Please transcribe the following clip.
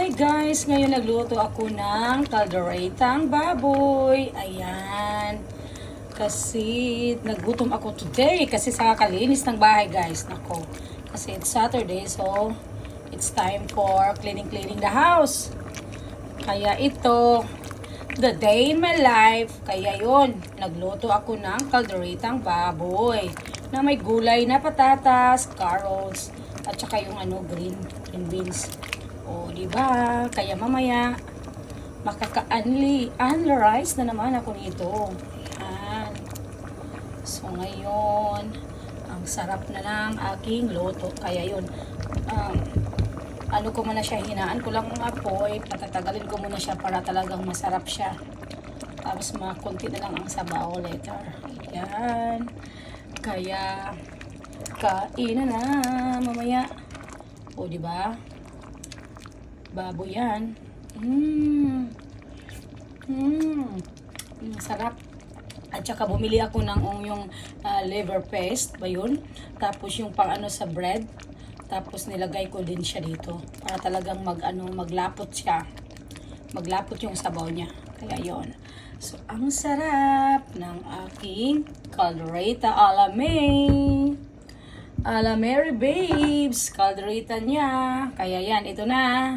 Hi guys! Ngayon nagluto ako ng kalderetang baboy. Ayan. Kasi nagutom ako today kasi sa kakalinis ng bahay guys. Nako. Kasi it's Saturday so it's time for cleaning the house. Kaya ito, the day in my life. Kaya yon, nagluto ako ng kalderetang baboy na may gulay na patatas, carrots, at saka yung green beans. O, diba? Kaya mamaya, makaka-unli-rice na naman ako nito. Ayan. So, ngayon, ang sarap na ng aking luto. Kaya yun, ano ko muna siya, hinaan ko lang ang apoy, patatagalin ko muna siya para talagang masarap siya. Tapos, konti na lang ang sabaw later. Ayan. Kaya, kainan na mamaya. O, diba? Baboy yan. Sarap. At saka bumili ako ng yung liver paste ba yun? Tapos yung pang sa bread. Tapos nilagay ko din siya dito para talagang maglapot siya. Maglapot yung sabaw niya. Kaya yon. So ang sarap ng aking caldereta a la May. A la Mary Babes. Caldereta niya. Kaya yan, ito na.